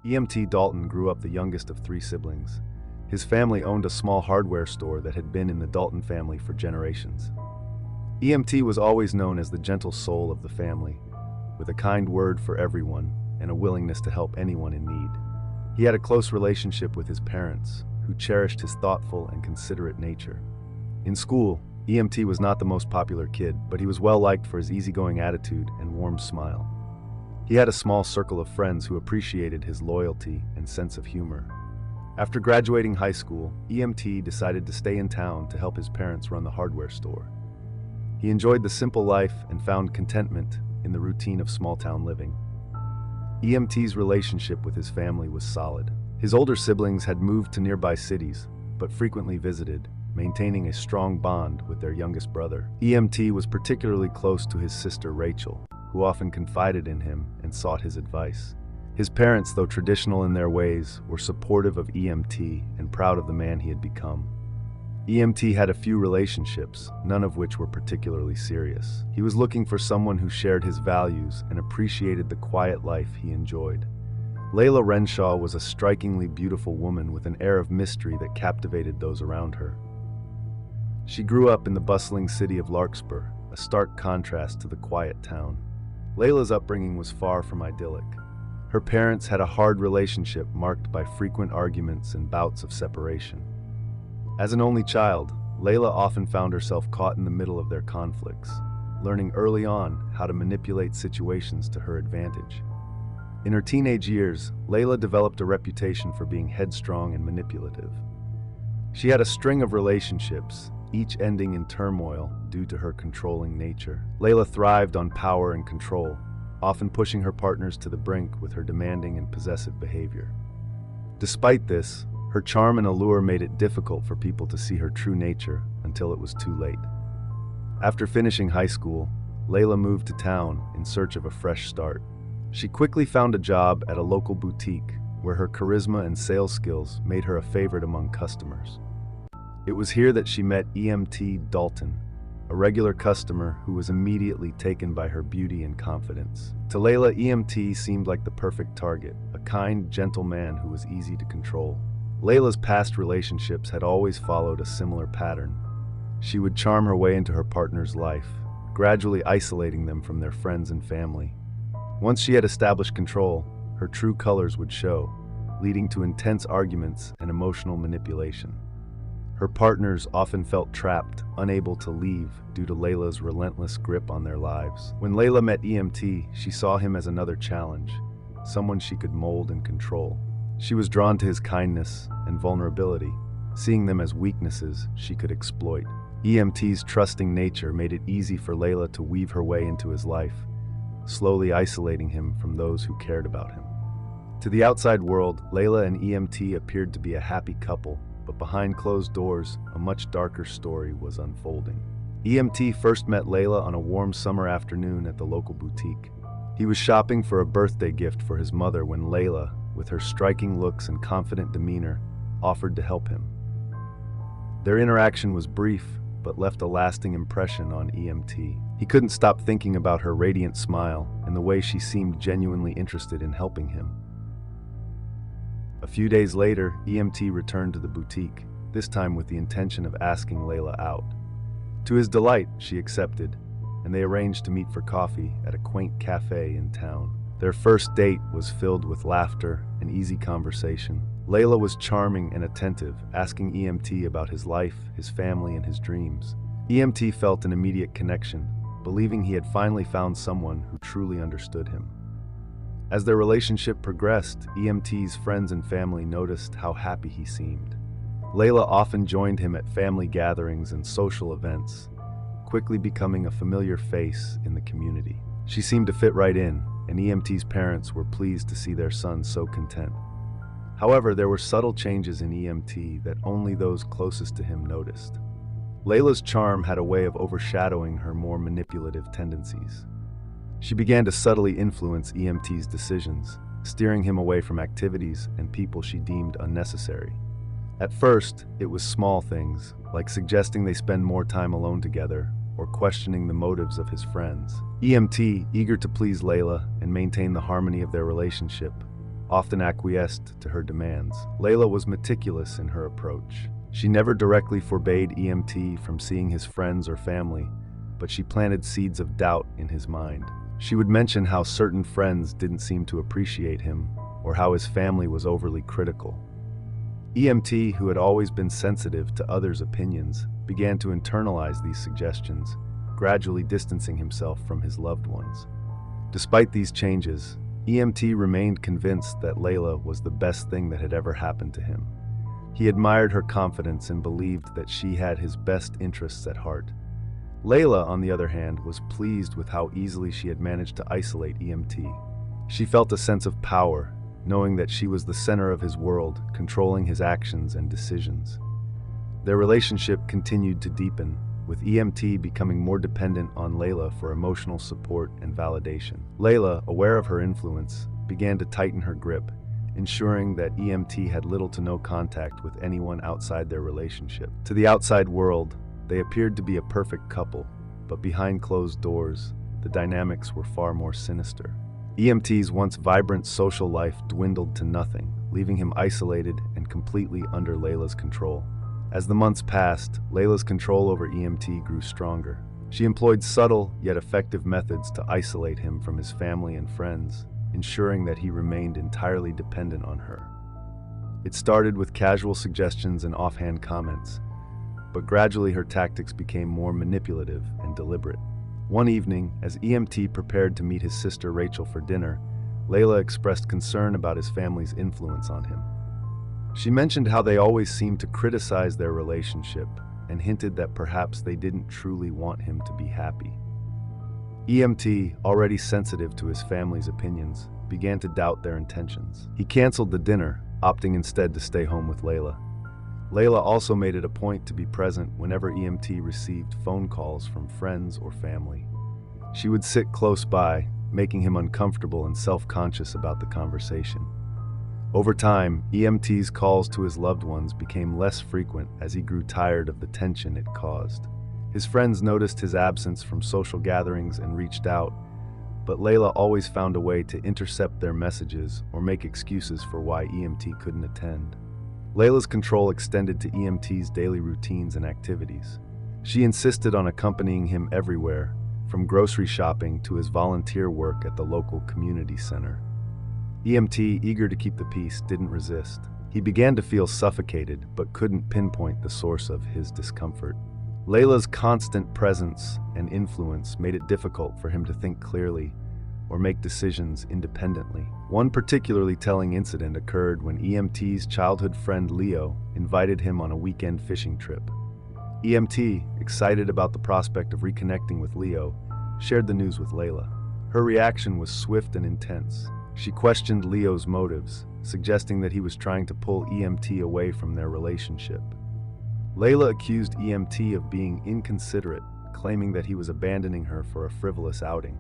EMT Dalton grew up the youngest of three siblings. His family owned a small hardware store that had been in the Dalton family for generations. EMT was always known as the gentle soul of the family, with a kind word for everyone and a willingness to help anyone in need. He had a close relationship with his parents, who cherished his thoughtful and considerate nature. In school, EMT was not the most popular kid, but he was well liked for his easygoing attitude and warm smile. He had a small circle of friends who appreciated his loyalty and sense of humor. After graduating high school, EMT decided to stay in town to help his parents run the hardware store. He enjoyed the simple life and found contentment in the routine of small-town living. EMT's relationship with his family was solid. His older siblings had moved to nearby cities, but frequently visited, maintaining a strong bond with their youngest brother. EMT was particularly close to his sister Rachel, who often confided in him and sought his advice. His parents, though traditional in their ways, were supportive of EMT and proud of the man he had become. EMT had a few relationships, none of which were particularly serious. He was looking for someone who shared his values and appreciated the quiet life he enjoyed. Layla Renshaw was a strikingly beautiful woman with an air of mystery that captivated those around her. She grew up in the bustling city of Larkspur, a stark contrast to the quiet town. Layla's upbringing was far from idyllic. Her parents had a hard relationship marked by frequent arguments and bouts of separation. As an only child, Layla often found herself caught in the middle of their conflicts, learning early on how to manipulate situations to her advantage. In her teenage years, Layla developed a reputation for being headstrong and manipulative. She had a string of relationships, each ending in turmoil due to her controlling nature. Layla thrived on power and control, often pushing her partners to the brink with her demanding and possessive behavior. Despite this, her charm and allure made it difficult for people to see her true nature until it was too late. After finishing high school, Layla moved to town in search of a fresh start. She quickly found a job at a local boutique where her charisma and sales skills made her a favorite among customers. It was here that she met EMT Dalton, a regular customer who was immediately taken by her beauty and confidence. To Layla, EMT seemed like the perfect target, a kind, gentle man who was easy to control. Layla's past relationships had always followed a similar pattern. She would charm her way into her partner's life, gradually isolating them from their friends and family. Once she had established control, her true colors would show, leading to intense arguments and emotional manipulation. Her partners often felt trapped, unable to leave due to Layla's relentless grip on their lives. When Layla met EMT, she saw him as another challenge, someone she could mold and control. She was drawn to his kindness and vulnerability, seeing them as weaknesses she could exploit. EMT's trusting nature made it easy for Layla to weave her way into his life, slowly isolating him from those who cared about him. To the outside world, Layla and EMT appeared to be a happy couple, but behind closed doors, a much darker story was unfolding. EMT first met Layla on a warm summer afternoon at the local boutique. He was shopping for a birthday gift for his mother when Layla, with her striking looks and confident demeanor, offered to help him. Their interaction was brief, but left a lasting impression on EMT. He couldn't stop thinking about her radiant smile and the way she seemed genuinely interested in helping him. A few days later, EMT returned to the boutique, this time with the intention of asking Layla out. To his delight, she accepted, and they arranged to meet for coffee at a quaint cafe in town. Their first date was filled with laughter and easy conversation. Layla was charming and attentive, asking EMT about his life, his family, and his dreams. EMT felt an immediate connection, believing he had finally found someone who truly understood him. As their relationship progressed, EMT's friends and family noticed how happy he seemed. Layla often joined him at family gatherings and social events, quickly becoming a familiar face in the community. She seemed to fit right in, and EMT's parents were pleased to see their son so content. However, there were subtle changes in EMT that only those closest to him noticed. Layla's charm had a way of overshadowing her more manipulative tendencies. She began to subtly influence EMT's decisions, steering him away from activities and people she deemed unnecessary. At first, it was small things, like suggesting they spend more time alone together or questioning the motives of his friends. EMT, eager to please Layla and maintain the harmony of their relationship, often acquiesced to her demands. Layla was meticulous in her approach. She never directly forbade EMT from seeing his friends or family, but she planted seeds of doubt in his mind. She would mention how certain friends didn't seem to appreciate him, or how his family was overly critical. EMT, who had always been sensitive to others' opinions, began to internalize these suggestions, gradually distancing himself from his loved ones. Despite these changes, EMT remained convinced that Layla was the best thing that had ever happened to him. He admired her confidence and believed that she had his best interests at heart. Layla, on the other hand, was pleased with how easily she had managed to isolate EMT. She felt a sense of power, knowing that she was the center of his world, controlling his actions and decisions. Their relationship continued to deepen, with EMT becoming more dependent on Layla for emotional support and validation. Layla, aware of her influence, began to tighten her grip, ensuring that EMT had little to no contact with anyone outside their relationship. To the outside world, they appeared to be a perfect couple, but behind closed doors, the dynamics were far more sinister. EMT's once vibrant social life dwindled to nothing, leaving him isolated and completely under Layla's control. As the months passed, Layla's control over EMT grew stronger. She employed subtle yet effective methods to isolate him from his family and friends, ensuring that he remained entirely dependent on her. It started with casual suggestions and offhand comments, but gradually her tactics became more manipulative and deliberate. One evening, as EMT prepared to meet his sister Rachel for dinner, Layla expressed concern about his family's influence on him. She mentioned how they always seemed to criticize their relationship and hinted that perhaps they didn't truly want him to be happy. EMT, already sensitive to his family's opinions, began to doubt their intentions. He canceled the dinner, opting instead to stay home with Layla. Layla also made it a point to be present whenever EMT received phone calls from friends or family. She would sit close by, making him uncomfortable and self-conscious about the conversation. Over time, EMT's calls to his loved ones became less frequent as he grew tired of the tension it caused. His friends noticed his absence from social gatherings and reached out, but Layla always found a way to intercept their messages or make excuses for why EMT couldn't attend. Layla's control extended to EMT's daily routines and activities. She insisted on accompanying him everywhere, from grocery shopping to his volunteer work at the local community center. EMT, eager to keep the peace, didn't resist. He began to feel suffocated, but couldn't pinpoint the source of his discomfort. Layla's constant presence and influence made it difficult for him to think clearly or make decisions independently. One particularly telling incident occurred when EMT's childhood friend Leo invited him on a weekend fishing trip. EMT, excited about the prospect of reconnecting with Leo, shared the news with Layla. Her reaction was swift and intense. She questioned Leo's motives, suggesting that he was trying to pull EMT away from their relationship. Layla accused EMT of being inconsiderate, claiming that he was abandoning her for a frivolous outing.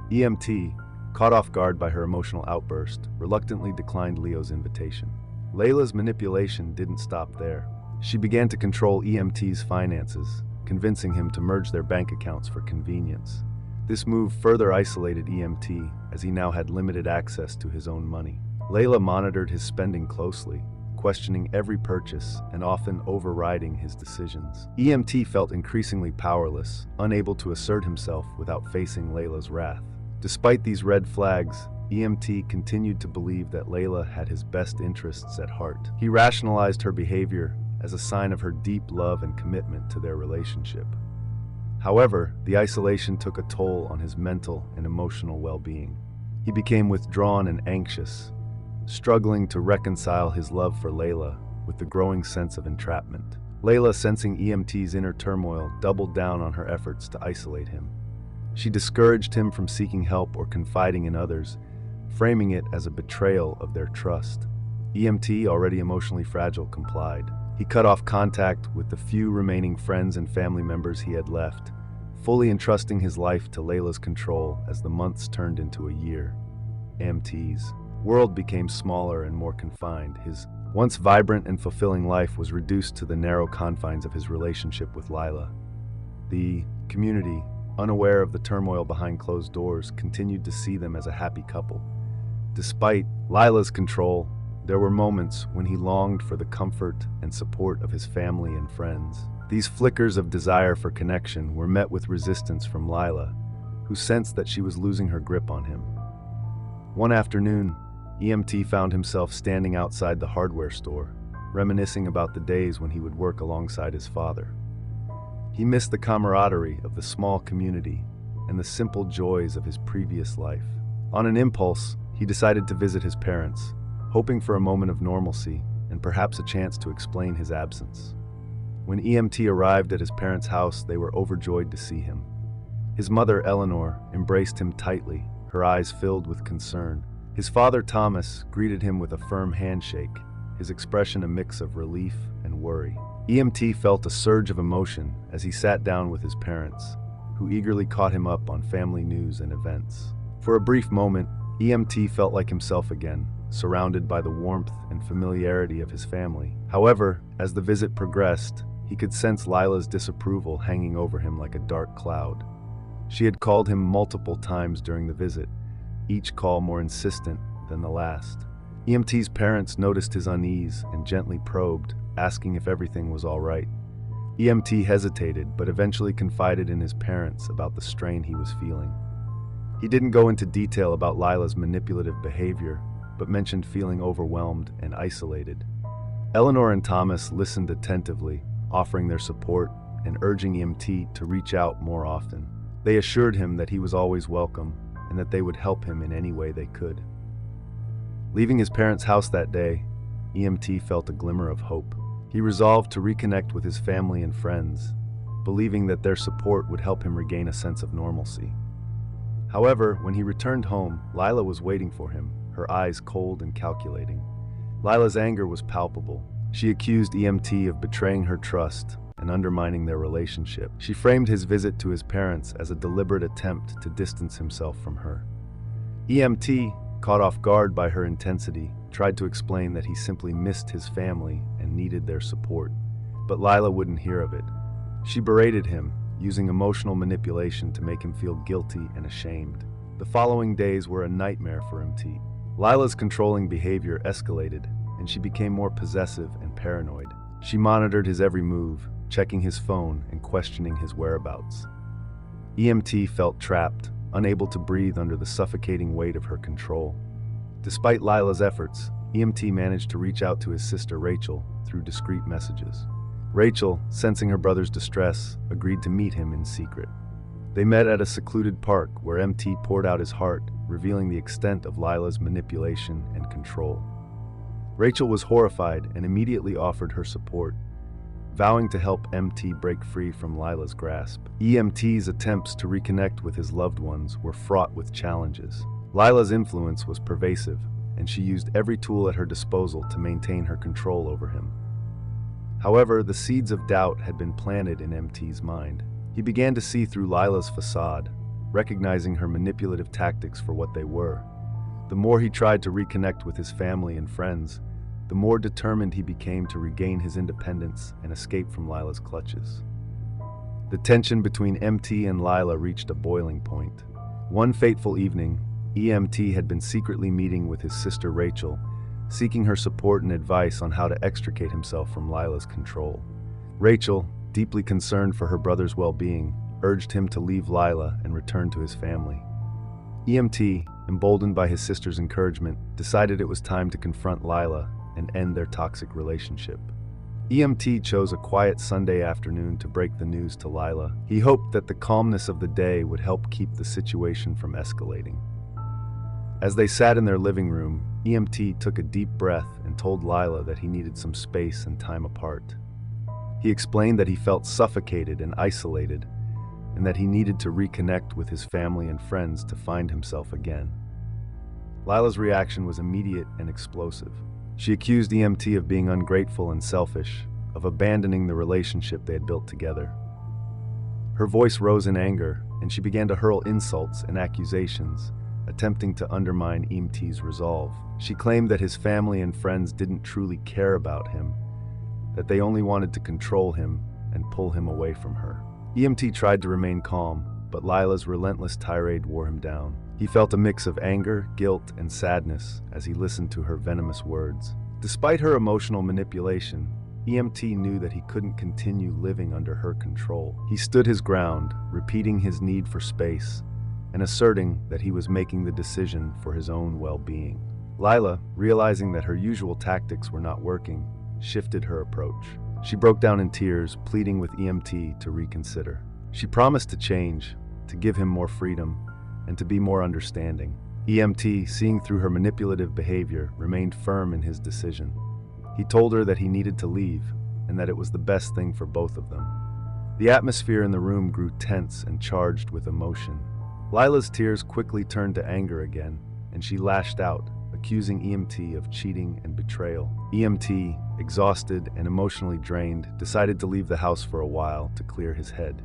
EMT, caught off guard by her emotional outburst, reluctantly declined Leo's invitation. Layla's manipulation didn't stop there. She began to control EMT's finances, convincing him to merge their bank accounts for convenience. This move further isolated EMT, as he now had limited access to his own money. Layla monitored his spending closely, questioning every purchase and often overriding his decisions. EMT felt increasingly powerless, unable to assert himself without facing Layla's wrath. Despite these red flags, EMT continued to believe that Layla had his best interests at heart. He rationalized her behavior as a sign of her deep love and commitment to their relationship. However, the isolation took a toll on his mental and emotional well-being. He became withdrawn and anxious, struggling to reconcile his love for Layla with the growing sense of entrapment. Layla, sensing EMT's inner turmoil, doubled down on her efforts to isolate him. She discouraged him from seeking help or confiding in others, framing it as a betrayal of their trust. EMT, already emotionally fragile, complied. He cut off contact with the few remaining friends and family members he had left, fully entrusting his life to Layla's control as the months turned into a year. EMT's world became smaller and more confined. His once vibrant and fulfilling life was reduced to the narrow confines of his relationship with Layla. The community, unaware of the turmoil behind closed doors, continued to see them as a happy couple. Despite Lila's control, there were moments when he longed for the comfort and support of his family and friends. These flickers of desire for connection were met with resistance from Lila, who sensed that she was losing her grip on him. One afternoon, EMT found himself standing outside the hardware store, reminiscing about the days when he would work alongside his father. He missed the camaraderie of the small community and the simple joys of his previous life. On an impulse, he decided to visit his parents, hoping for a moment of normalcy and perhaps a chance to explain his absence. When EMT arrived at his parents' house, they were overjoyed to see him. His mother, Eleanor, embraced him tightly, her eyes filled with concern. His father, Thomas, greeted him with a firm handshake, his expression a mix of relief and worry. EMT felt a surge of emotion as he sat down with his parents, who eagerly caught him up on family news and events. For a brief moment, EMT felt like himself again, surrounded by the warmth and familiarity of his family. However, as the visit progressed, he could sense Lila's disapproval hanging over him like a dark cloud. She had called him multiple times during the visit, each call more insistent than the last. EMT's parents noticed his unease and gently probed, asking if everything was all right. EMT hesitated, but eventually confided in his parents about the strain he was feeling. He didn't go into detail about Lila's manipulative behavior, but mentioned feeling overwhelmed and isolated. Eleanor and Thomas listened attentively, offering their support and urging EMT to reach out more often. They assured him that he was always welcome and that they would help him in any way they could. Leaving his parents' house that day, EMT felt a glimmer of hope. He resolved to reconnect with his family and friends, believing that their support would help him regain a sense of normalcy. However, when he returned home, Lila was waiting for him, her eyes cold and calculating. Lila's anger was palpable. She accused EMT of betraying her trust and undermining their relationship. She framed his visit to his parents as a deliberate attempt to distance himself from her. EMT, caught off guard by her intensity, tried to explain that he simply missed his family and needed their support. But Lila wouldn't hear of it. She berated him, using emotional manipulation to make him feel guilty and ashamed. The following days were a nightmare for EMT. Lila's controlling behavior escalated, and she became more possessive and paranoid. She monitored his every move, checking his phone and questioning his whereabouts. EMT felt trapped, unable to breathe under the suffocating weight of her control. Despite Lila's efforts, EMT managed to reach out to his sister Rachel through discreet messages. Rachel, sensing her brother's distress, agreed to meet him in secret. They met at a secluded park where MT poured out his heart, revealing the extent of Lila's manipulation and control. Rachel was horrified and immediately offered her support, vowing to help MT break free from Lila's grasp. EMT's attempts to reconnect with his loved ones were fraught with challenges. Lila's influence was pervasive, and she used every tool at her disposal to maintain her control over him. However, the seeds of doubt had been planted in MT's mind. He began to see through Lila's facade, recognizing her manipulative tactics for what they were. The more he tried to reconnect with his family and friends, the more determined he became to regain his independence and escape from Lila's clutches. The tension between MT and Lila reached a boiling point. One fateful evening, EMT had been secretly meeting with his sister Rachel, seeking her support and advice on how to extricate himself from Lila's control. Rachel, deeply concerned for her brother's well-being, urged him to leave Lila and return to his family. EMT, emboldened by his sister's encouragement, decided it was time to confront Lila and end their toxic relationship. EMT chose a quiet Sunday afternoon to break the news to Lila. He hoped that the calmness of the day would help keep the situation from escalating. As they sat in their living room, EMT took a deep breath and told Lila that he needed some space and time apart. He explained that he felt suffocated and isolated, and that he needed to reconnect with his family and friends to find himself again. Lila's reaction was immediate and explosive. She accused EMT of being ungrateful and selfish, of abandoning the relationship they had built together. Her voice rose in anger, and she began to hurl insults and accusations, attempting to undermine EMT's resolve. She claimed that his family and friends didn't truly care about him, that they only wanted to control him and pull him away from her. EMT tried to remain calm, but Lila's relentless tirade wore him down. He felt a mix of anger, guilt, and sadness as he listened to her venomous words. Despite her emotional manipulation, EMT knew that he couldn't continue living under her control. He stood his ground, repeating his need for space and asserting that he was making the decision for his own well-being. Lila, realizing that her usual tactics were not working, shifted her approach. She broke down in tears, pleading with EMT to reconsider. She promised to change, to give him more freedom, and to be more understanding. EMT, seeing through her manipulative behavior, remained firm in his decision. He told her that he needed to leave, and that it was the best thing for both of them. The atmosphere in the room grew tense and charged with emotion. Lila's tears quickly turned to anger again, and she lashed out, accusing EMT of cheating and betrayal. EMT, exhausted and emotionally drained, decided to leave the house for a while to clear his head.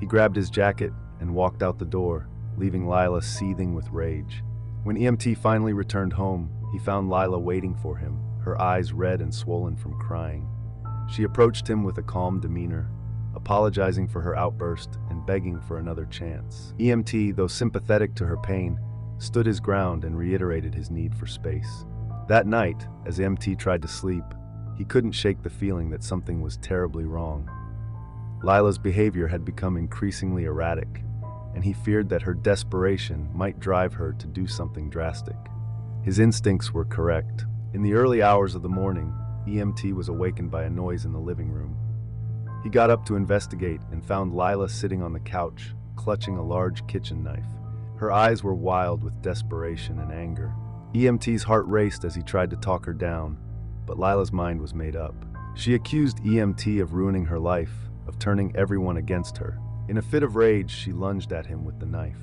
He grabbed his jacket and walked out the door, leaving Lila seething with rage. When EMT finally returned home, he found Lila waiting for him, her eyes red and swollen from crying. She approached him with a calm demeanor, apologizing for her outburst and begging for another chance. EMT, though sympathetic to her pain, stood his ground and reiterated his need for space. That night, as EMT tried to sleep, he couldn't shake the feeling that something was terribly wrong. Lila's behavior had become increasingly erratic, and he feared that her desperation might drive her to do something drastic. His instincts were correct. In the early hours of the morning, EMT was awakened by a noise in the living room. He got up to investigate and found Lila sitting on the couch, clutching a large kitchen knife. Her eyes were wild with desperation and anger. EMT's heart raced as he tried to talk her down, but Lila's mind was made up. She accused EMT of ruining her life, of turning everyone against her. In a fit of rage, she lunged at him with the knife.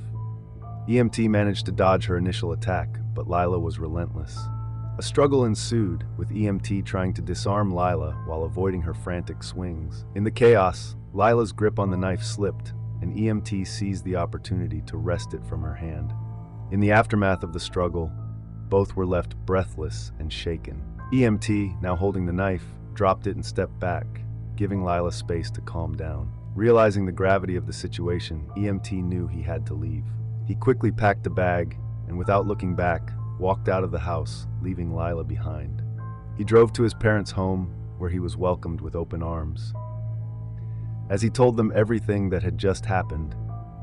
EMT managed to dodge her initial attack, but Lila was relentless. A struggle ensued, with EMT trying to disarm Lila while avoiding her frantic swings. In the chaos, Lila's grip on the knife slipped, and EMT seized the opportunity to wrest it from her hand. In the aftermath of the struggle, both were left breathless and shaken. EMT, now holding the knife, dropped it and stepped back, giving Lila space to calm down. Realizing the gravity of the situation, EMT knew he had to leave. He quickly packed a bag, and without looking back, walked out of the house, leaving Lila behind. He drove to his parents' home, where he was welcomed with open arms. As he told them everything that had just happened,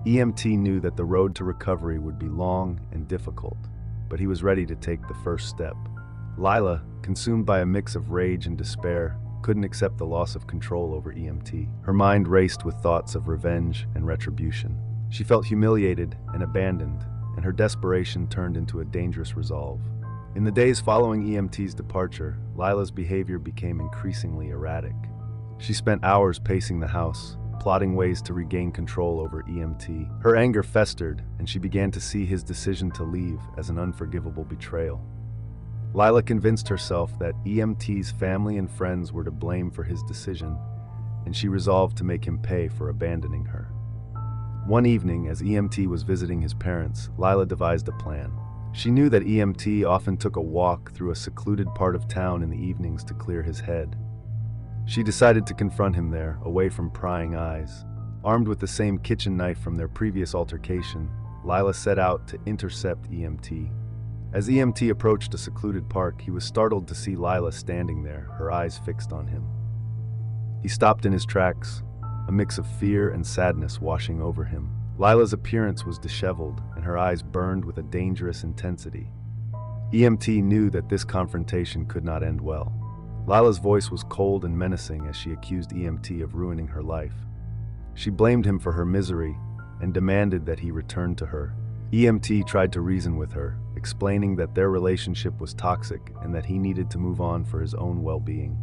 EMT knew that the road to recovery would be long and difficult, but he was ready to take the first step. Lila, consumed by a mix of rage and despair, couldn't accept the loss of control over EMT. Her mind raced with thoughts of revenge and retribution. She felt humiliated and abandoned, and her desperation turned into a dangerous resolve. In the days following EMT's departure, Lila's behavior became increasingly erratic. She spent hours pacing the house, plotting ways to regain control over EMT. Her anger festered, and she began to see his decision to leave as an unforgivable betrayal. Lila convinced herself that EMT's family and friends were to blame for his decision, and she resolved to make him pay for abandoning her. One evening, as EMT was visiting his parents, Lila devised a plan. She knew that EMT often took a walk through a secluded part of town in the evenings to clear his head. She decided to confront him there, away from prying eyes. Armed with the same kitchen knife from their previous altercation, Lila set out to intercept EMT. As EMT approached a secluded park, he was startled to see Lila standing there, her eyes fixed on him. He stopped in his tracks, a mix of fear and sadness washing over him. Lila's appearance was disheveled, and her eyes burned with a dangerous intensity. EMT knew that this confrontation could not end well. Lila's voice was cold and menacing as she accused EMT of ruining her life. She blamed him for her misery and demanded that he return to her. EMT tried to reason with her, explaining that their relationship was toxic and that he needed to move on for his own well-being.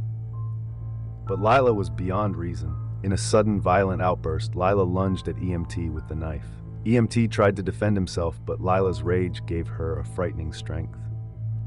But Lila was beyond reason. In a sudden, violent outburst, Lila lunged at EMT with the knife. EMT tried to defend himself, but Lila's rage gave her a frightening strength.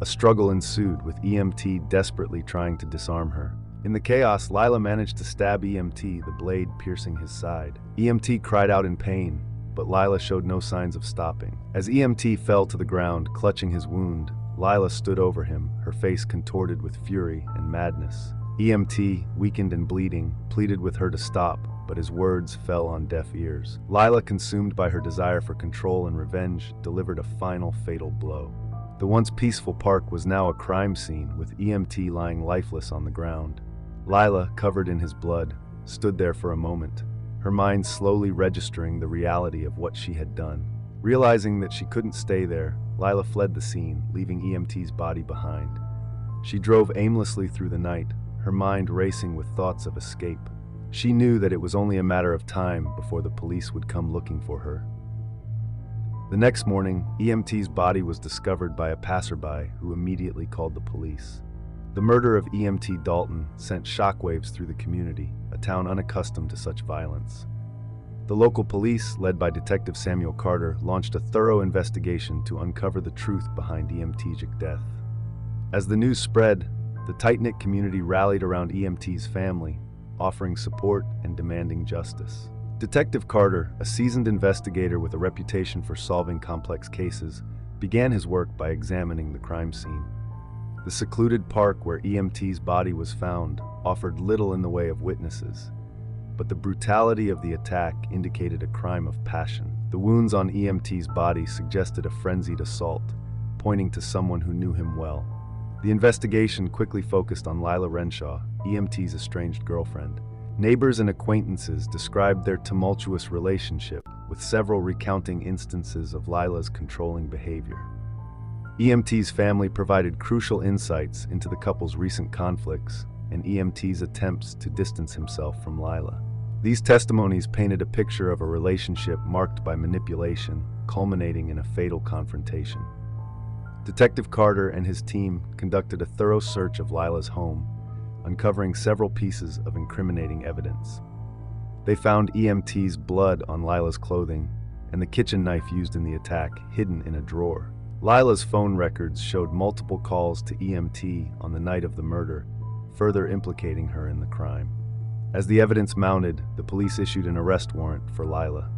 A struggle ensued, with EMT desperately trying to disarm her. In the chaos, Lila managed to stab EMT, the blade piercing his side. EMT cried out in pain, but Lila showed no signs of stopping. As EMT fell to the ground, clutching his wound, Lila stood over him, her face contorted with fury and madness. EMT, weakened and bleeding, pleaded with her to stop, but his words fell on deaf ears. Lila, consumed by her desire for control and revenge, delivered a final fatal blow. The once peaceful park was now a crime scene, with EMT lying lifeless on the ground. Lila, covered in his blood, stood there for a moment, her mind slowly registering the reality of what she had done. Realizing that she couldn't stay there, Lila fled the scene, leaving EMT's body behind. She drove aimlessly through the night, her mind racing with thoughts of escape. She knew that it was only a matter of time before the police would come looking for her. The next morning, EMT's body was discovered by a passerby who immediately called the police. The murder of EMT Dalton sent shockwaves through the community, a town unaccustomed to such violence. The local police, led by Detective Samuel Carter, launched a thorough investigation to uncover the truth behind EMT's death. As the news spread, the tight-knit community rallied around EMT's family, offering support and demanding justice. Detective Carter, a seasoned investigator with a reputation for solving complex cases, began his work by examining the crime scene. The secluded park where EMT's body was found offered little in the way of witnesses, but the brutality of the attack indicated a crime of passion. The wounds on EMT's body suggested a frenzied assault, pointing to someone who knew him well. The investigation quickly focused on Lila Renshaw, EMT's estranged girlfriend. Neighbors and acquaintances described their tumultuous relationship, with several recounting instances of Lila's controlling behavior. EMT's family provided crucial insights into the couple's recent conflicts and EMT's attempts to distance himself from Lila. These testimonies painted a picture of a relationship marked by manipulation, culminating in a fatal confrontation. Detective Carter and his team conducted a thorough search of Lila's home, uncovering several pieces of incriminating evidence. They found EMT's blood on Lila's clothing and the kitchen knife used in the attack hidden in a drawer. Lila's phone records showed multiple calls to EMT on the night of the murder, further implicating her in the crime. As the evidence mounted, the police issued an arrest warrant for Lila.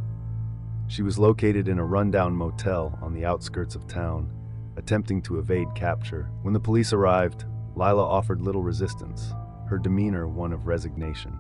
She was located in a rundown motel on the outskirts of town, attempting to evade capture. When the police arrived, Lila offered little resistance, her demeanor one of resignation.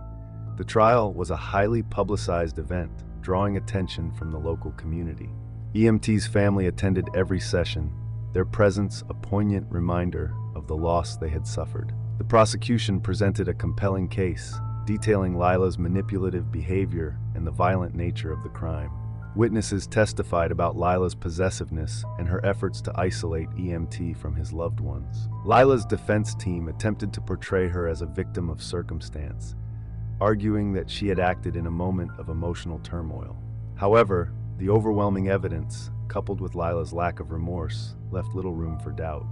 The trial was a highly publicized event, drawing attention from the local community. EMT's family attended every session, their presence a poignant reminder of the loss they had suffered. The prosecution presented a compelling case, detailing Lila's manipulative behavior and the violent nature of the crime. Witnesses testified about Lila's possessiveness and her efforts to isolate EMT from his loved ones. Lila's defense team attempted to portray her as a victim of circumstance, arguing that she had acted in a moment of emotional turmoil. However, the overwhelming evidence, coupled with Lila's lack of remorse, left little room for doubt.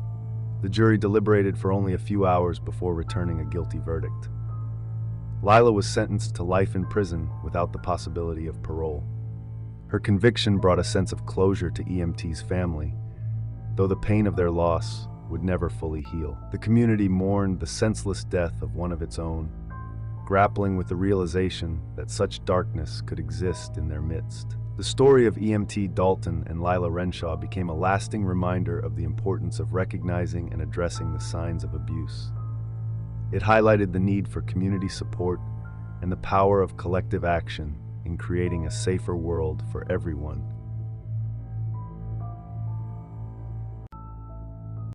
The jury deliberated for only a few hours before returning a guilty verdict. Lila was sentenced to life in prison without the possibility of parole. Her conviction brought a sense of closure to EMT's family, though the pain of their loss would never fully heal. The community mourned the senseless death of one of its own, grappling with the realization that such darkness could exist in their midst. The story of EMT Dalton and Lila Renshaw became a lasting reminder of the importance of recognizing and addressing the signs of abuse. It highlighted the need for community support and the power of collective action in creating a safer world for everyone